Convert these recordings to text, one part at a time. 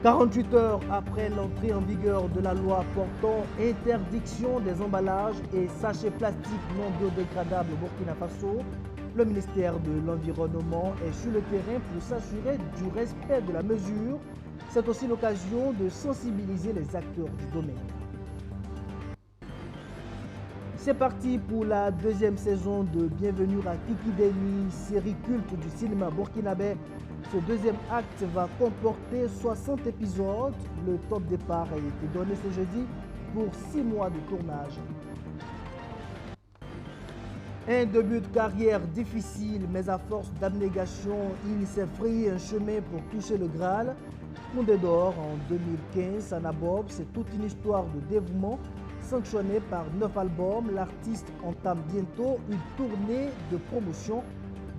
48 heures après l'entrée en vigueur de la loi portant interdiction des emballages et sachets plastiques non biodégradables au Burkina Faso, le ministère de l'Environnement est sur le terrain pour s'assurer du respect de la mesure. C'est aussi l'occasion de sensibiliser les acteurs du domaine. C'est parti pour la deuxième saison de Bienvenue à Kikideni, série culte du cinéma burkinabé. Ce deuxième acte va comporter 60 épisodes. Le top départ a été donné ce jeudi pour 6 mois de tournage. Un début de carrière difficile, mais à force d'abnégation, il s'est frayé un chemin pour toucher le Graal. Condé d'or en 2015, Anabob, c'est toute une histoire de dévouement. Sanctionné par 9 albums, l'artiste entame bientôt une tournée de promotion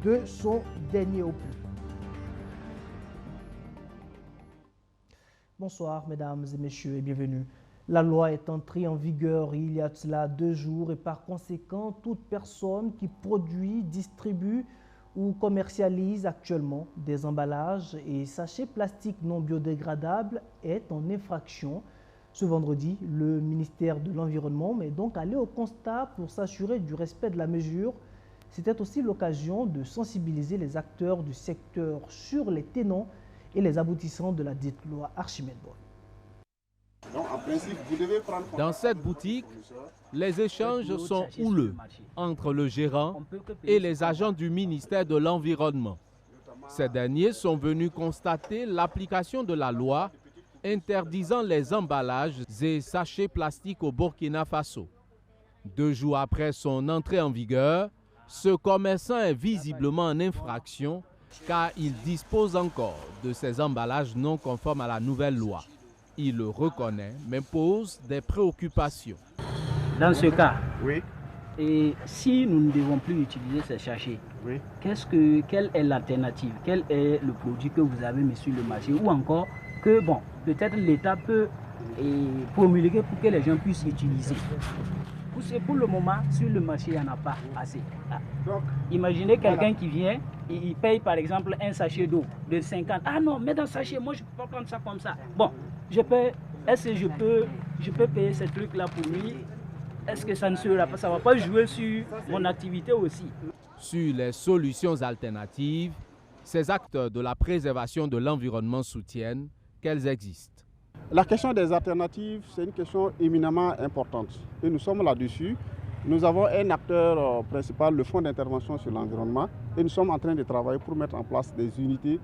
de son dernier opus. Bonsoir mesdames et messieurs et bienvenue. La loi est entrée en vigueur il y a de cela 2 jours et par conséquent, toute personne qui produit, distribue ou commercialise actuellement des emballages et sachets plastiques non biodégradables est en infraction. Ce vendredi, le ministère de l'Environnement est donc allé au constat pour s'assurer du respect de la mesure. C'était aussi l'occasion de sensibiliser les acteurs du secteur sur les tenants et les aboutissants de la dite loi Archimède Boy. Dans cette boutique, les échanges sont houleux entre le gérant et les agents du ministère de l'Environnement. Ces derniers sont venus constater l'application de la loi interdisant les emballages et sachets plastiques au Burkina Faso. 2 jours après son entrée en vigueur, ce commerçant est visiblement en infraction car il dispose encore de ces emballages non conformes à la nouvelle loi. Il le reconnaît, mais pose des préoccupations. Dans ce cas, oui. Et si nous ne devons plus utiliser ces sachets, Oui. Quelle est l'alternative? Quel est le produit que vous avez mis sur le marché? Ou encore que, bon, peut-être l'État peut promulguer pour que les gens puissent utiliser. Pour le moment, sur le marché, il n'y en a pas assez. Donc, imaginez quelqu'un qui vient, il paye par exemple un sachet d'eau de 50. Ah non, mais dans le sachet, moi je ne peux pas prendre ça comme ça. Bon, est-ce que je peux payer ce truc-là pour lui? Est-ce que ça ne va pas jouer sur mon activité aussi? Sur les solutions alternatives, ces acteurs de la préservation de l'environnement soutiennent qu'elles existent. La question des alternatives, c'est une question éminemment importante. Et nous sommes là-dessus. Nous avons un acteur principal, le Fonds d'intervention sur l'environnement. Et nous sommes en train de travailler pour mettre en place des unités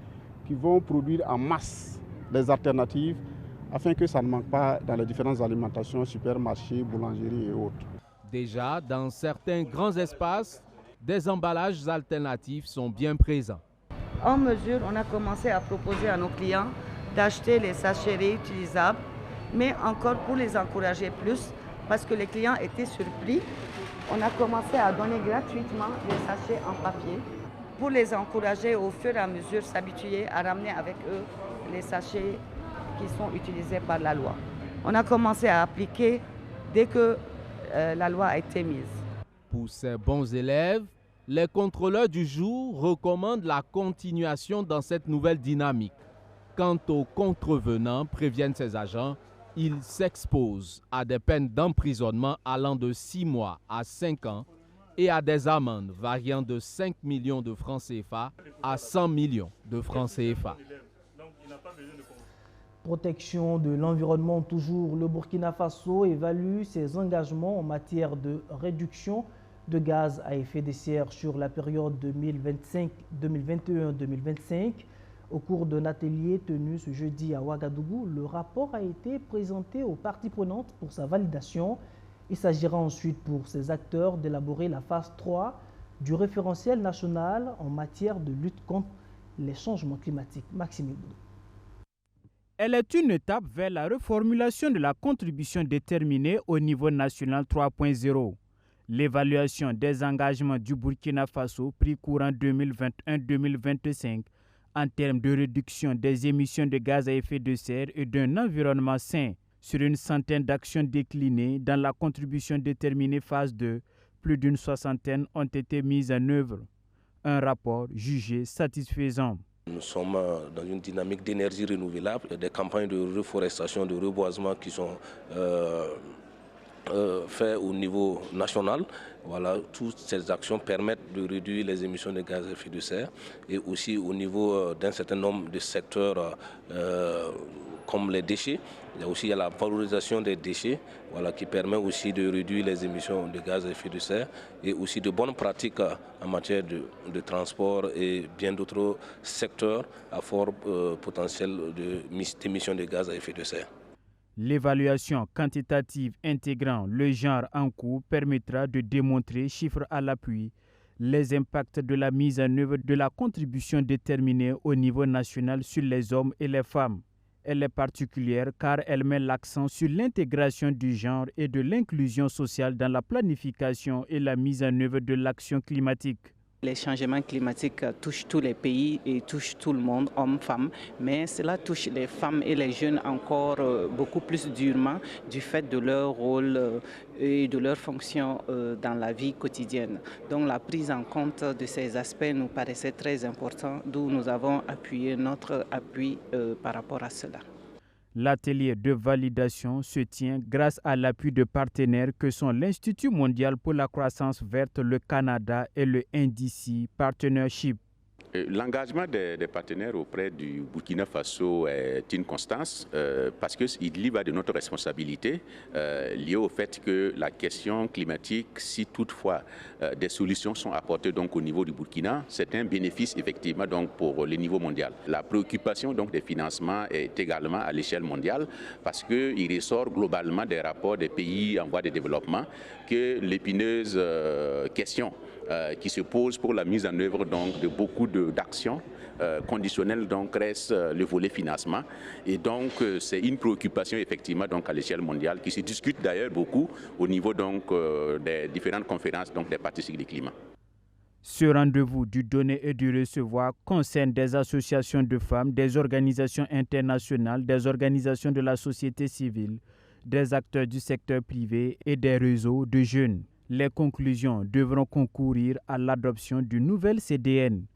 qui vont produire en masse des alternatives afin que ça ne manque pas dans les différentes alimentations, supermarchés, boulangeries et autres. Déjà, dans certains grands espaces, des emballages alternatifs sont bien présents. En mesure, on a commencé à proposer à nos clients d'acheter les sachets réutilisables, mais encore pour les encourager plus, parce que les clients étaient surpris, on a commencé à donner gratuitement les sachets en papier pour les encourager au fur et à mesure s'habituer à ramener avec eux les sachets qui sont utilisés par la loi. On a commencé à appliquer dès que la loi a été mise. Pour ces bons élèves, les contrôleurs du jour recommandent la continuation dans cette nouvelle dynamique. Quant aux contrevenants, préviennent ces agents, ils s'exposent à des peines d'emprisonnement allant de 6 mois à 5 ans et à des amendes variant de 5 millions de francs CFA à 100 millions de francs CFA. Protection de l'environnement toujours, le Burkina Faso évalue ses engagements en matière de réduction de gaz à effet de serre sur la période 2021-2025. Au cours d'un atelier tenu ce jeudi à Ouagadougou, le rapport a été présenté aux parties prenantes pour sa validation. Il s'agira ensuite pour ces acteurs d'élaborer la phase 3 du référentiel national en matière de lutte contre les changements climatiques. Maxime Boudou. Elle est une étape vers la reformulation de la contribution déterminée au niveau national 3.0. L'évaluation des engagements du Burkina Faso pris courant 2021-2025 en termes de réduction des émissions de gaz à effet de serre et d'un environnement sain sur une centaine d'actions déclinées dans la contribution déterminée phase 2, plus d'une soixantaine ont été mises en œuvre. Un rapport jugé satisfaisant. Nous sommes dans une dynamique d'énergie renouvelable, des campagnes de reforestation, de reboisement qui sont faites au niveau national. Voilà, toutes ces actions permettent de réduire les émissions de gaz à effet de serre et aussi au niveau d'un certain nombre de secteurs comme les déchets. Il y a aussi la valorisation des déchets, voilà, qui permet aussi de réduire les émissions de gaz à effet de serre et aussi de bonnes pratiques en matière de transport et bien d'autres secteurs à fort potentiel d'émissions de gaz à effet de serre. L'évaluation quantitative intégrant le genre en cours permettra de démontrer, chiffres à l'appui, les impacts de la mise en œuvre de la contribution déterminée au niveau national sur les hommes et les femmes. Elle est particulière car elle met l'accent sur l'intégration du genre et de l'inclusion sociale dans la planification et la mise en œuvre de l'action climatique. Les changements climatiques touchent tous les pays et touchent tout le monde, hommes, femmes, mais cela touche les femmes et les jeunes encore beaucoup plus durement du fait de leur rôle et de leur fonction dans la vie quotidienne. Donc la prise en compte de ces aspects nous paraissait très important, d'où nous avons appuyé notre appui par rapport à cela. L'atelier de validation se tient grâce à l'appui de partenaires que sont l'Institut mondial pour la croissance verte, le Canada et le NDC Partnership. L'engagement des partenaires auprès du Burkina Faso est une constance parce qu'il y va de notre responsabilité liée au fait que la question climatique, si toutefois des solutions sont apportées donc au niveau du Burkina, c'est un bénéfice effectivement donc pour le niveau mondial. La préoccupation donc des financements est également à l'échelle mondiale parce qu'il ressort globalement des rapports des pays en voie de développement que l'épineuse question qui se pose pour la mise en œuvre donc de beaucoup d'actions conditionnelles donc reste le volet financement et donc c'est une préoccupation effectivement donc à l'échelle mondiale qui se discute d'ailleurs beaucoup au niveau donc des différentes conférences donc des parties du climat. Ce rendez-vous du donner et du recevoir concerne des associations de femmes, des organisations internationales, des organisations de la société civile, des acteurs du secteur privé et des réseaux de jeunes. Les conclusions devront concourir à l'adoption du nouvel CDN.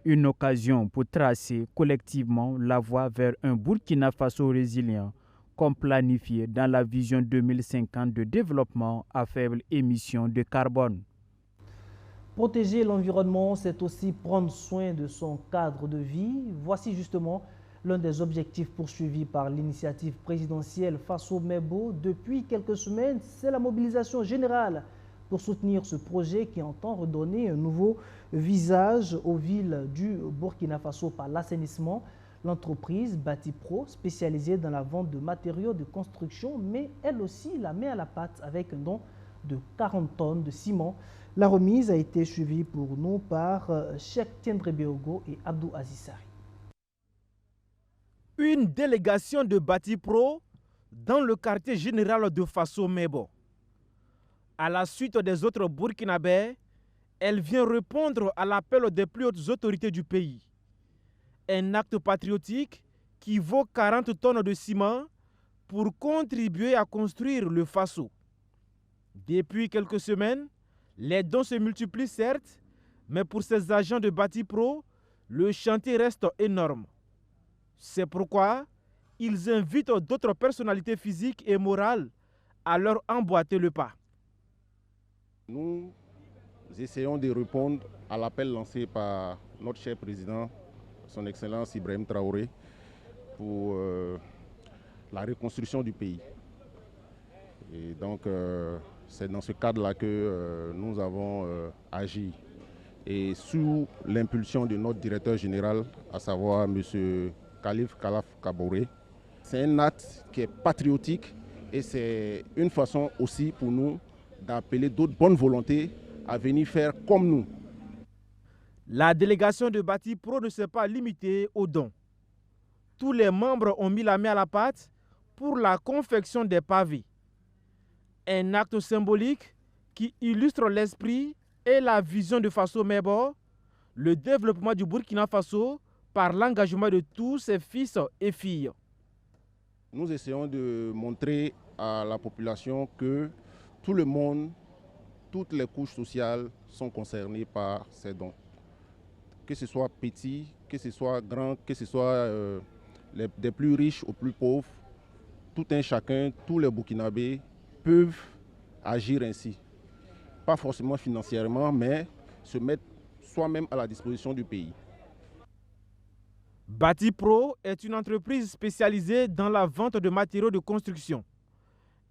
Une occasion pour tracer collectivement la voie vers un Burkina Faso résilient, comme planifié dans la vision 2050 de développement à faible émission de carbone. Protéger l'environnement, c'est aussi prendre soin de son cadre de vie. Voici justement l'un des objectifs poursuivis par l'initiative présidentielle Faso Mebo depuis quelques semaines, c'est la mobilisation générale pour soutenir ce projet qui entend redonner un nouveau visage aux villes du Burkina Faso par l'assainissement. L'entreprise Batipro, spécialisée dans la vente de matériaux de construction, met elle aussi la main à la pâte avec un don de 40 tonnes de ciment. La remise a été suivie pour nous par Cheikh Tiendre Beogo et Abdou Azissari. Une délégation de Batipro dans le quartier général de Faso Mebo. À la suite des autres Burkinabés, elle vient répondre à l'appel des plus hautes autorités du pays. Un acte patriotique qui vaut 40 tonnes de ciment pour contribuer à construire le Faso. Depuis quelques semaines, les dons se multiplient certes, mais pour ces agents de Batipro, le chantier reste énorme. C'est pourquoi ils invitent d'autres personnalités physiques et morales à leur emboîter le pas. Nous essayons de répondre à l'appel lancé par notre cher président, son Excellence Ibrahim Traoré, pour la reconstruction du pays. Et donc, c'est dans ce cadre-là que nous avons agi. Et sous l'impulsion de notre directeur général, à savoir M. Khalif Kalaf Kaboré, c'est un acte qui est patriotique et c'est une façon aussi pour nous d'appeler d'autres bonnes volontés à venir faire comme nous. La délégation de Batipro ne s'est pas limitée aux dons. Tous les membres ont mis la main à la pâte pour la confection des pavés. Un acte symbolique qui illustre l'esprit et la vision de Faso Mebo, le développement du Burkina Faso par l'engagement de tous ses fils et filles. Nous essayons de montrer à la population que tout le monde, toutes les couches sociales sont concernées par ces dons. Que ce soit petit, que que ce soit grand, que ce soit des plus riches aux plus pauvres, tout un chacun, tous les Burkinabés peuvent agir ainsi. Pas forcément financièrement, mais se mettre soi-même à la disposition du pays. Batipro est une entreprise spécialisée dans la vente de matériaux de construction.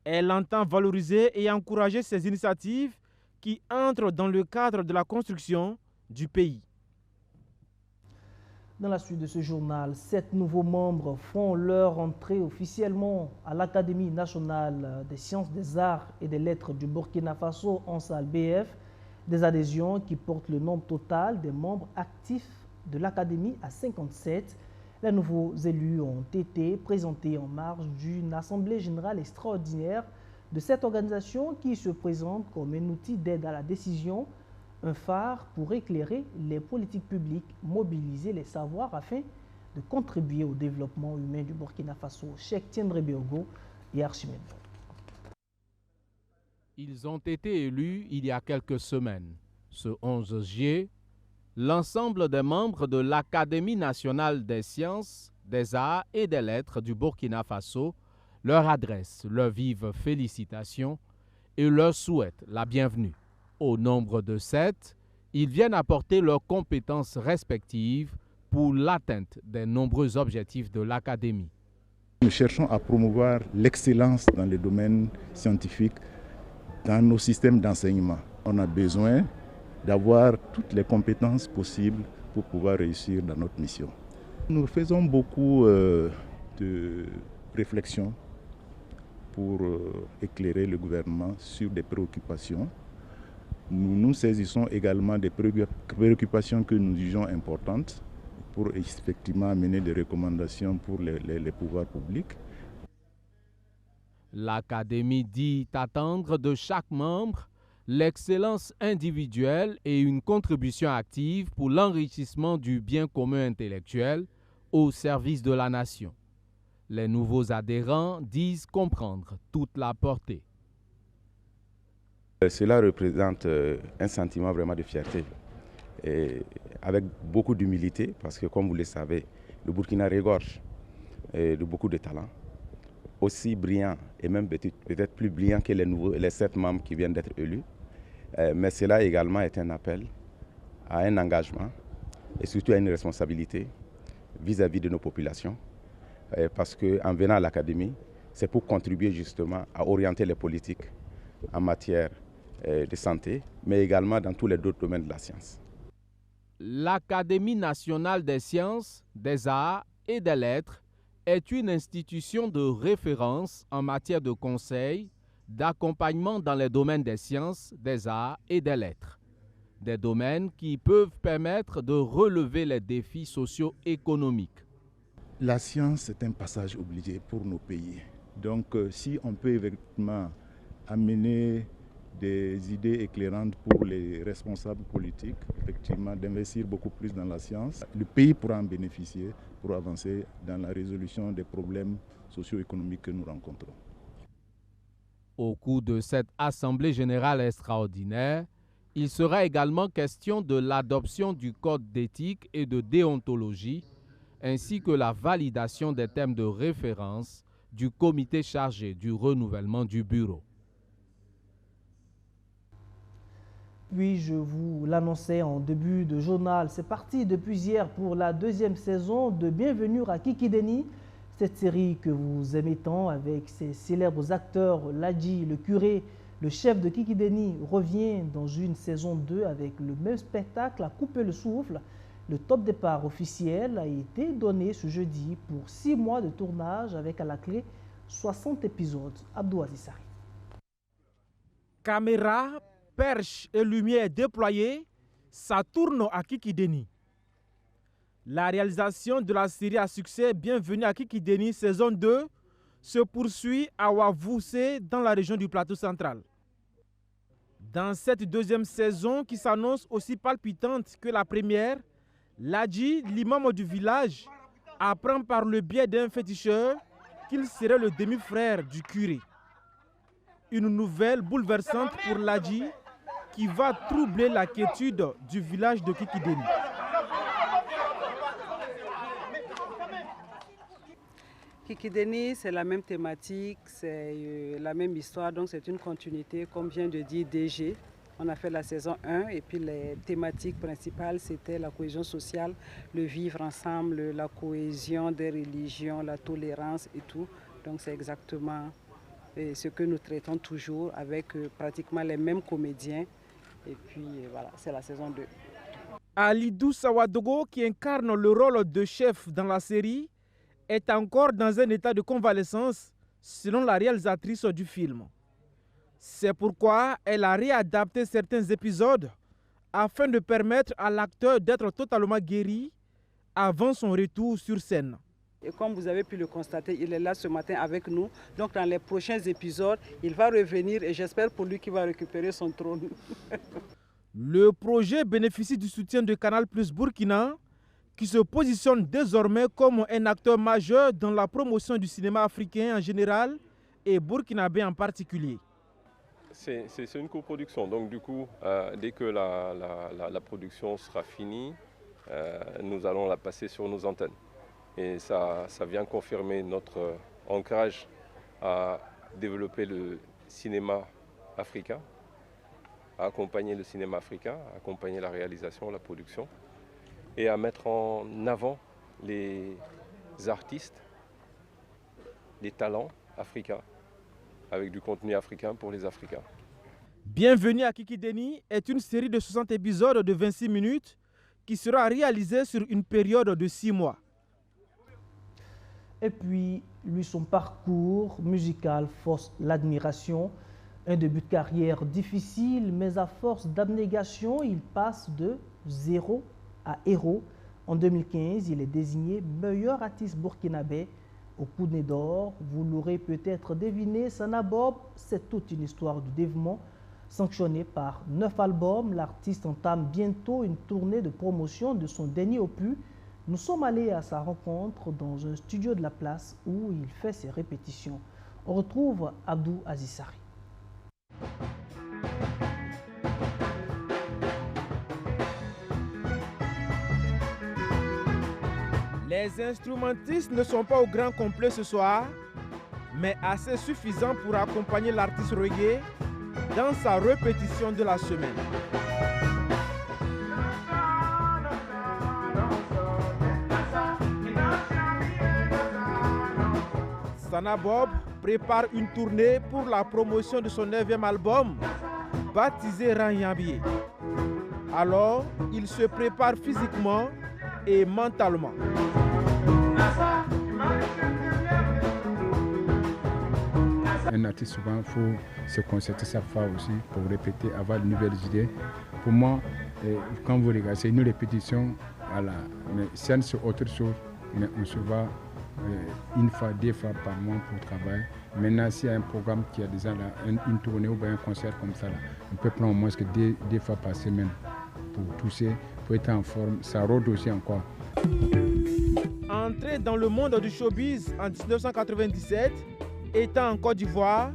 Elle entend valoriser et encourager ces initiatives qui entrent dans le cadre de la construction du pays. Dans la suite de ce journal, 7 nouveaux membres font leur entrée officiellement à l'Académie nationale des sciences, des arts et des lettres du Burkina Faso en salle BF. Des adhésions qui portent le nombre total des membres actifs de l'Académie à 57. Les nouveaux élus ont été présentés en marge d'une assemblée générale extraordinaire de cette organisation qui se présente comme un outil d'aide à la décision, un phare pour éclairer les politiques publiques, mobiliser les savoirs afin de contribuer au développement humain du Burkina Faso. Cheikh Tiendre Biogo et Archimède. Ils ont été élus il y a quelques semaines. Ce 11 juillet, l'ensemble des membres de l'Académie nationale des sciences, des arts et des lettres du Burkina Faso leur adressent leurs vives félicitations et leur souhaitent la bienvenue. Au nombre de 7, ils viennent apporter leurs compétences respectives pour l'atteinte des nombreux objectifs de l'Académie. Nous cherchons à promouvoir l'excellence dans les domaines scientifiques, dans nos systèmes d'enseignement. On a besoin d'avoir toutes les compétences possibles pour pouvoir réussir dans notre mission. Nous faisons beaucoup de réflexions pour éclairer le gouvernement sur des préoccupations. Nous nous saisissons également des préoccupations que nous jugeons importantes pour effectivement mener des recommandations pour les pouvoirs publics. L'Académie dit attendre de chaque membre l'excellence individuelle et une contribution active pour l'enrichissement du bien commun intellectuel au service de la nation. Les nouveaux adhérents disent comprendre toute la portée. Cela représente un sentiment vraiment de fierté, et avec beaucoup d'humilité, parce que comme vous le savez, le Burkina regorge de beaucoup de talents, aussi brillants et même peut-être plus brillants que les 7 membres qui viennent d'être élus. Mais cela également est un appel à un engagement et surtout à une responsabilité vis-à-vis de nos populations, parce qu'en venant à l'Académie, c'est pour contribuer justement à orienter les politiques en matière de santé, mais également dans tous les autres domaines de la science. L'Académie nationale des sciences, des arts et des lettres est une institution de référence en matière de conseil, d'accompagnement dans les domaines des sciences, des arts et des lettres. Des domaines qui peuvent permettre de relever les défis socio-économiques. La science est un passage obligé pour nos pays. Donc si on peut effectivement amener des idées éclairantes pour les responsables politiques, effectivement d'investir beaucoup plus dans la science, le pays pourra en bénéficier pour avancer dans la résolution des problèmes socio-économiques que nous rencontrons. Au cours de cette Assemblée générale extraordinaire, il sera également question de l'adoption du code d'éthique et de déontologie, ainsi que la validation des thèmes de référence du comité chargé du renouvellement du bureau. Puis je vous l'annonçais en début de journal, c'est parti depuis hier pour la 2e saison de Bienvenue à Kikideni. Cette série que vous aimez tant avec ses célèbres acteurs, Ladji, le curé, le chef de Kikideni, revient dans une saison 2 avec le même spectacle à couper le souffle. Le top départ officiel a été donné ce jeudi pour 6 mois de tournage avec à la clé 60 épisodes. Abdou Azissari. Caméra, perche et lumière déployées, ça tourne à Kikideni. La réalisation de la série à succès Bienvenue à Kikideni saison 2 se poursuit à Wavoussé dans la région du Plateau central. Dans cette 2e saison qui s'annonce aussi palpitante que la première, Ladji, l'imam du village, apprend par le biais d'un féticheur qu'il serait le demi-frère du curé. Une nouvelle bouleversante pour Ladji qui va troubler la quiétude du village de Kikideni. Kikideni, c'est la même thématique, c'est la même histoire, donc c'est une continuité, comme vient de dire DG. On a fait la saison 1 et puis les thématiques principales, c'était la cohésion sociale, le vivre ensemble, la cohésion des religions, la tolérance et tout. Donc c'est exactement ce que nous traitons toujours avec pratiquement les mêmes comédiens. Et puis voilà, c'est la saison 2. Alidou Sawadogo, qui incarne le rôle de chef dans la série, est encore dans un état de convalescence, selon la réalisatrice du film. C'est pourquoi elle a réadapté certains épisodes afin de permettre à l'acteur d'être totalement guéri avant son retour sur scène. Et comme vous avez pu le constater, il est là ce matin avec nous. Donc dans les prochains épisodes, il va revenir et j'espère pour lui qu'il va récupérer son trône. Le projet bénéficie du soutien de Canal+ Burkina, qui se positionne désormais comme un acteur majeur dans la promotion du cinéma africain en général et burkinabé en particulier. C'est une coproduction, donc du coup, dès que la production sera finie, nous allons la passer sur nos antennes. Et ça vient confirmer notre ancrage à développer le cinéma africain, à accompagner le cinéma africain, à accompagner la réalisation, la production, et à mettre en avant les artistes, les talents africains, avec du contenu africain pour les Africains. Bienvenue à Kikideni est une série de 60 épisodes de 26 minutes qui sera réalisée sur une période de 6 mois. Et puis, lui, son parcours musical force l'admiration. Un début de carrière difficile, mais à force d'abnégation, il passe de 0 à héros. En 2015, il est désigné meilleur artiste burkinabé au Koundé d'or. Vous l'aurez peut-être deviné, Sana Bob, c'est toute une histoire de dévouement. Sanctionné par 9 albums, l'artiste entame bientôt une tournée de promotion de son dernier opus. Nous sommes allés à sa rencontre dans un studio de la place où il fait ses répétitions. On retrouve Abdou Azissari. Les instrumentistes ne sont pas au grand complet ce soir, mais assez suffisants pour accompagner l'artiste reggae dans sa répétition de la semaine. Sana Bob prépare une tournée pour la promotion de son 9e album, baptisé Ranyambié. Alors, il se prépare physiquement et mentalement. Un artiste, souvent, il faut se concerter sa fois aussi pour répéter, avoir de nouvelles idées. Pour moi, quand vous regardez, c'est une répétition, voilà. Mais scène, c'est autre chose. Mais on se voit une fois, 2 fois par mois pour travailler. Maintenant, s'il y a un programme qui a déjà là, une tournée ou bien un concert comme ça, là, on peut prendre au moins que 2 fois par semaine pour tousser, pour être en forme. Ça rôde aussi encore. Entré dans le monde du showbiz en 1997, étant en Côte d'Ivoire,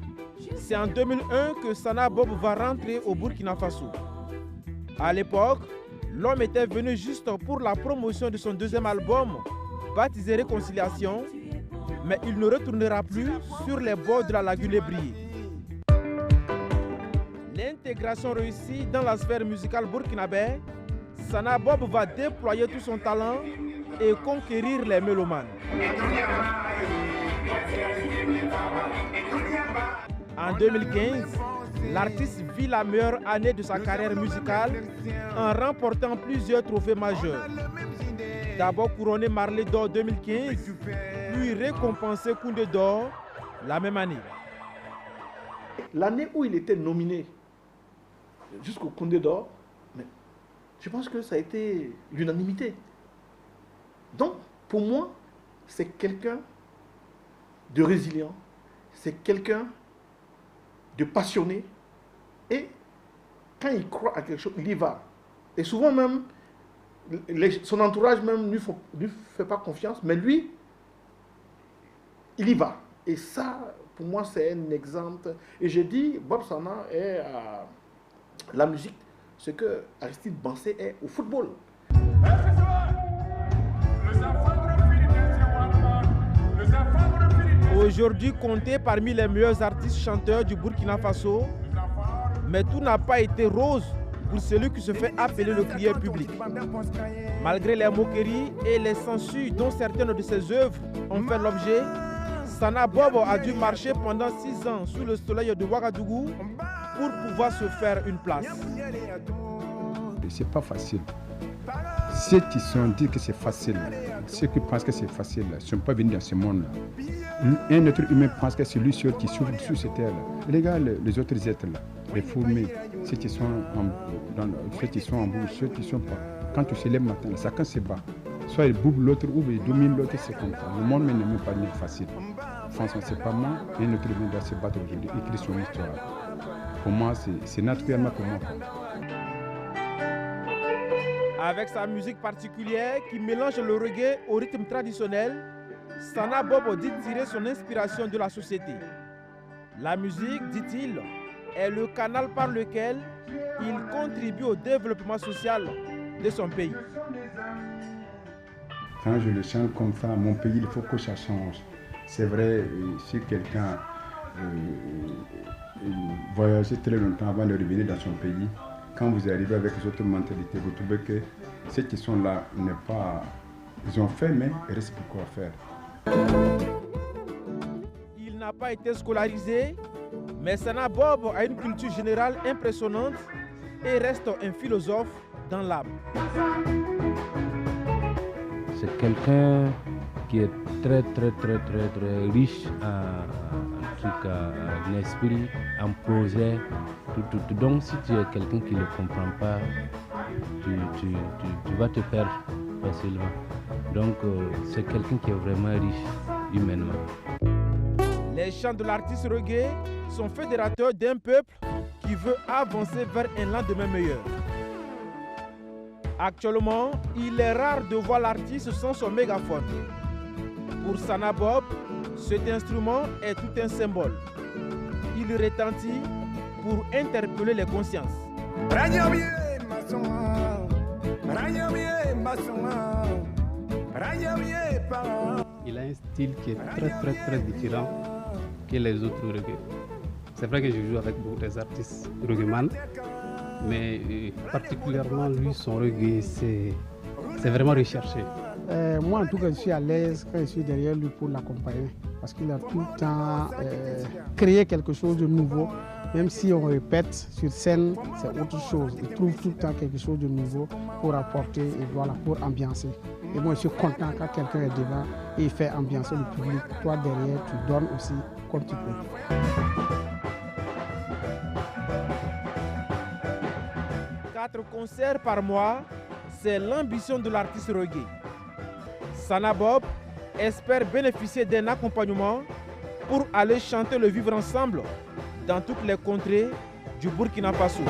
c'est en 2001 que Sana Bob va rentrer au Burkina Faso. À l'époque, l'homme était venu juste pour la promotion de son 2e album, baptisé Réconciliation, mais il ne retournera plus sur les bords de la lagune Ébrié. L'intégration réussie dans la sphère musicale burkinabé, Sana Bob va déployer tout son talent et conquérir les mélomanes. En 2015, l'artiste vit la meilleure année de sa carrière musicale en remportant plusieurs trophées majeurs. D'abord couronné Marley d'or 2015, puis récompensé Koundé d'or la même année. L'année où il était nominé jusqu'au Koundé d'or, je pense que ça a été l'unanimité. Donc, pour moi, c'est quelqu'un de résilient, c'est quelqu'un de passionné, et quand il croit à quelque chose, il y va. Et souvent même, son entourage même ne lui fait pas confiance, mais lui, il y va. Et ça, pour moi, c'est un exemple. Et j'ai dit, Bob Sana est à la musique, ce que Aristide Bansé est au football. Les enfants Aujourd'hui compté parmi les meilleurs artistes chanteurs du Burkina Faso, mais tout n'a pas été rose pour celui qui se fait appeler le crieur public. Malgré les moqueries et les censures dont certaines de ses œuvres ont fait l'objet, Sana Bob a dû marcher pendant 6 ans sous le soleil de Ouagadougou pour pouvoir se faire une place. C'est pas facile. Ceux qui sont dit que c'est facile, ceux qui pensent que c'est facile, ne sont pas venus dans ce monde. Un être humain pense que c'est lui seul qui souffre sur cette terre. Regarde les autres êtres là, les fourmis, ceux qui sont en bouche, ceux qui sont pas. Quand tu te lèves le matin, chacun se bat. Soit il bouffe l'autre ou il domine l'autre, c'est comme ça. Le monde n'est même pas facile. Franchement, c'est pas moi, un autre humain doit se battre aujourd'hui, écrire son histoire. Pour moi, c'est naturellement pour moi. Avec sa musique particulière qui mélange le reggae au rythme traditionnel, Sana Bobo dit tirer son inspiration de la société. La musique, dit-il, est le canal par lequel il contribue au développement social de son pays. Quand je le chante comme ça, mon pays, il faut que ça change. C'est vrai, si quelqu'un voyageait très longtemps avant de revenir dans son pays, quand vous arrivez avec les autres mentalités, vous trouvez que ceux qui sont là, ils ont fait, mais il reste beaucoup à faire. Il n'a pas été scolarisé, mais Sana Bob a une culture générale impressionnante et reste un philosophe dans l'âme. C'est quelqu'un qui est très riche en esprit, en projet, tout. Donc si tu es quelqu'un qui ne le comprend pas, tu vas te perdre facilement. Donc c'est quelqu'un qui est vraiment riche humainement. Les chants de l'artiste reggae sont fédérateurs d'un peuple qui veut avancer vers un lendemain meilleur. Actuellement, il est rare de voir l'artiste sans son mégaphone. Pour Sana Bob, cet instrument est tout un symbole. Il retentit pour interpeller les consciences. Il a un style qui est très différent que les autres reggae. C'est vrai que je joue avec beaucoup d'artistes reggaeman, mais particulièrement lui, son reggae, c'est vraiment recherché. Moi en tout cas je suis à l'aise quand je suis derrière lui pour l'accompagner parce qu'il a tout le temps créé quelque chose de nouveau. Même si on répète sur scène, c'est autre chose. Il trouve tout le temps quelque chose de nouveau pour apporter et voilà, pour ambiancer. Et moi je suis content quand quelqu'un est devant et il fait ambiancer le public. Toi derrière, tu donnes aussi comme tu peux. 4 concerts par mois, c'est l'ambition de l'artiste reggae. Sana Bob espère bénéficier d'un accompagnement pour aller chanter le vivre ensemble dans toutes les contrées du Burkina Faso.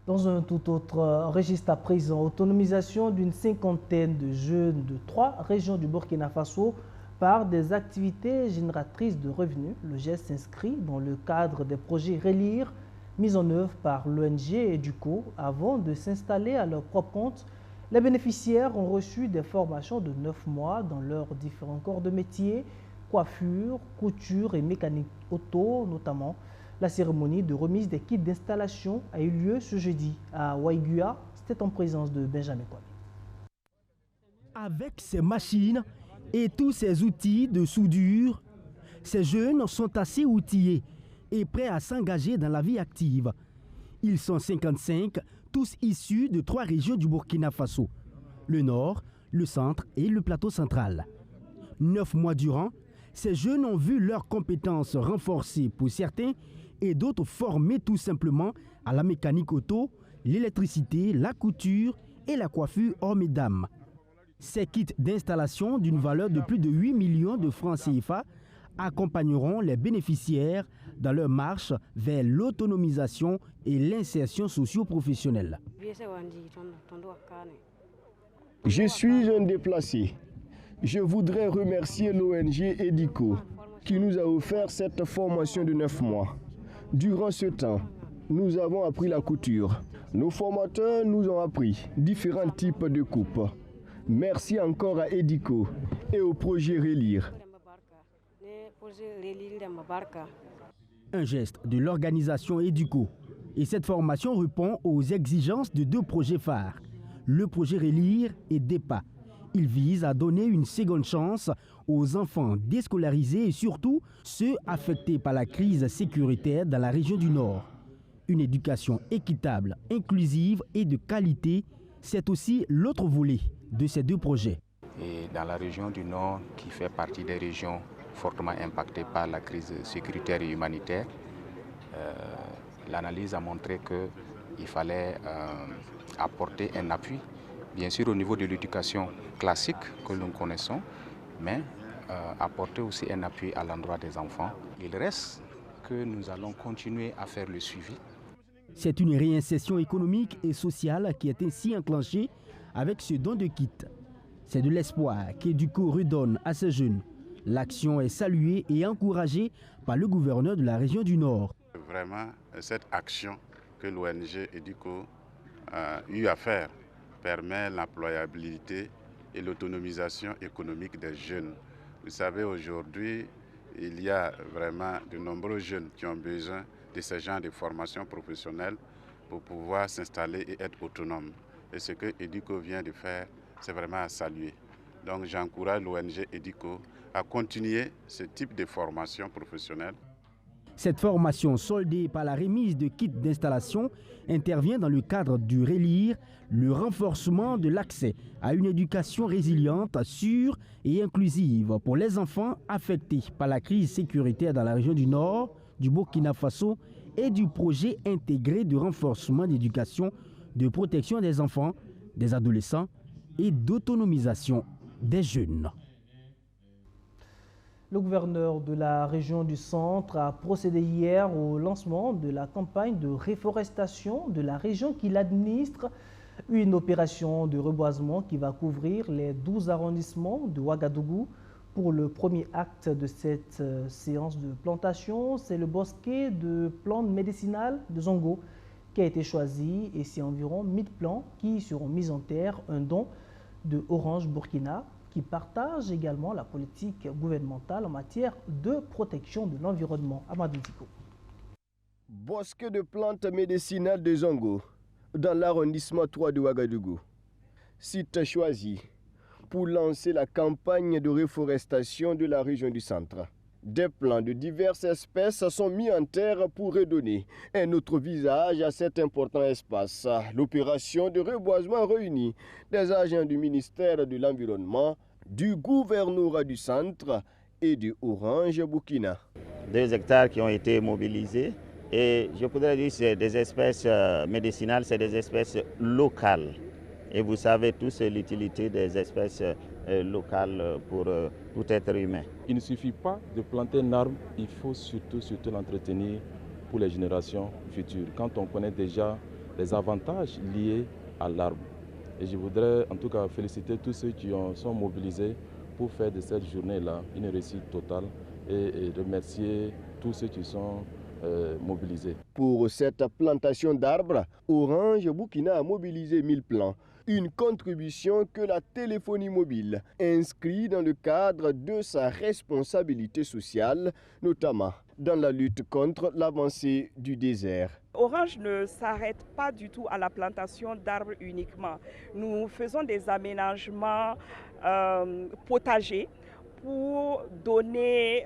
Dans un tout autre registre à présent, autonomisation d'une 50aine de jeunes de 3 régions du Burkina Faso par des activités génératrices de revenus. Le geste s'inscrit dans le cadre des projets Relire mis en œuvre par l'ONG Educo avant de s'installer à leur propre compte. Les bénéficiaires ont reçu des formations de 9 mois dans leurs différents corps de métier, coiffure, couture et mécanique auto notamment. La cérémonie de remise des kits d'installation a eu lieu ce jeudi à Waigua. C'était en présence de Benjamin Kwame. Avec ces machines et tous ces outils de soudure, ces jeunes sont assez outillés et prêts à s'engager dans la vie active. Ils sont 55, tous issus de 3 régions du Burkina Faso, le nord, le centre et le plateau central. 9 mois durant, ces jeunes ont vu leurs compétences renforcées pour certains et d'autres formés tout simplement à la mécanique auto, l'électricité, la couture et la coiffure hommes et dames. Ces kits d'installation d'une valeur de plus de 8 millions de francs CFA accompagneront les bénéficiaires dans leur marche vers l'autonomisation et l'insertion socio-professionnelle. Je suis un déplacé. Je voudrais remercier l'ONG Educo qui nous a offert cette formation de 9 mois. Durant ce temps, nous avons appris la couture. Nos formateurs nous ont appris différents types de coupes. Merci encore à Edico et au projet Relire. Un geste de l'organisation Edico. Et cette formation répond aux exigences de 2 projets phares, le projet Relire et DEPA. Il vise à donner une seconde chance aux enfants déscolarisés et surtout ceux affectés par la crise sécuritaire dans la région du Nord. Une éducation équitable, inclusive et de qualité, c'est aussi l'autre volet de ces 2 projets. Et dans la région du Nord, qui fait partie des régions fortement impactées par la crise sécuritaire et humanitaire, l'analyse a montré qu'il fallait apporter un appui, bien sûr au niveau de l'éducation classique que nous connaissons, mais apporter aussi un appui à l'endroit des enfants. Il reste que nous allons continuer à faire le suivi. C'est une réinsertion économique et sociale qui est ainsi enclenchée avec ce don de kit. C'est de l'espoir qu'Educo redonne à ces jeunes. L'action est saluée et encouragée par le gouverneur de la région du Nord. Vraiment, cette action que l'ONG Edico a eu à faire permet l'employabilité et l'autonomisation économique des jeunes. Vous savez, aujourd'hui, il y a vraiment de nombreux jeunes qui ont besoin de ce genre de formation professionnelle pour pouvoir s'installer et être autonomes. Et ce que Edico vient de faire, c'est vraiment à saluer. Donc j'encourage l'ONG Edico à continuer ce type de formation professionnelle. Cette formation, soldée par la remise de kits d'installation, intervient dans le cadre du Relire, le renforcement de l'accès à une éducation résiliente, sûre et inclusive pour les enfants affectés par la crise sécuritaire dans la région du Nord, du Burkina Faso et du projet intégré de renforcement d'éducation, de protection des enfants, des adolescents et d'autonomisation des jeunes. Le gouverneur de la région du Centre a procédé hier au lancement de la campagne de réforestation de la région qu'il administre, une opération de reboisement qui va couvrir les 12 arrondissements de Ouagadougou. Pour le premier acte de cette séance de plantation, c'est le bosquet de plantes médicinales de Zongo qui a été choisi et c'est environ 1000 plants qui seront mis en terre, un don de Orange Burkina qui partage également la politique gouvernementale en matière de protection de l'environnement. Amadou Diko. Bosquet de plantes médicinales de Zongo, dans l'arrondissement 3 de Ouagadougou. Site choisi pour lancer la campagne de réforestation de la région du Centre. Des plants de diverses espèces sont mis en terre pour redonner un autre visage à cet important espace. L'opération de reboisement réunit des agents du ministère de l'Environnement, du gouvernorat du Centre et du Orange Burkina. 2 hectares qui ont été mobilisés et je pourrais dire que c'est des espèces médicinales, c'est des espèces locales. Et vous savez tous l'utilité des espèces locales pour tout être humain. Il ne suffit pas de planter un arbre, il faut surtout l'entretenir pour les générations futures. Quand on connaît déjà les avantages liés à l'arbre. Et je voudrais en tout cas féliciter tous ceux qui sont mobilisés pour faire de cette journée-là une réussite totale et remercier tous ceux qui sont mobilisés. Pour cette plantation d'arbres, Orange Burkina a mobilisé 1000 plants. Une contribution que la téléphonie mobile inscrit dans le cadre de sa responsabilité sociale, notamment dans la lutte contre l'avancée du désert. Orange ne s'arrête pas du tout à la plantation d'arbres uniquement. Nous faisons des aménagements potagers pour donner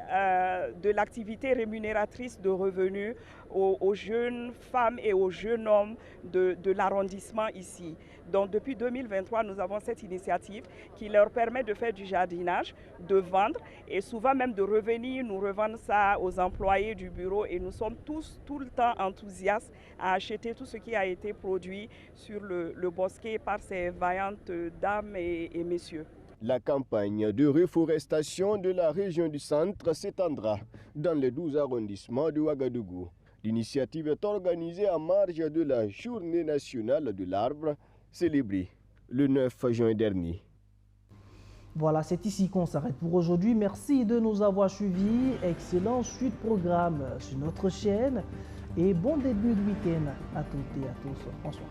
de l'activité rémunératrice de revenus aux jeunes femmes et aux jeunes hommes de l'arrondissement ici. Donc depuis 2023, nous avons cette initiative qui leur permet de faire du jardinage, de vendre et souvent même de revenir, nous revendre ça aux employés du bureau et nous sommes tous tout le temps enthousiastes à acheter tout ce qui a été produit sur le bosquet par ces vaillantes dames et messieurs. La campagne de réforestation de la région du Centre s'étendra dans les 12 arrondissements de Ouagadougou. L'initiative est organisée en marge de la Journée nationale de l'arbre, célébrée le 9 juin dernier. Voilà, c'est ici qu'on s'arrête pour aujourd'hui. Merci de nous avoir suivis. Excellent suite programme sur notre chaîne et bon début de week-end à toutes et à tous. Bonsoir.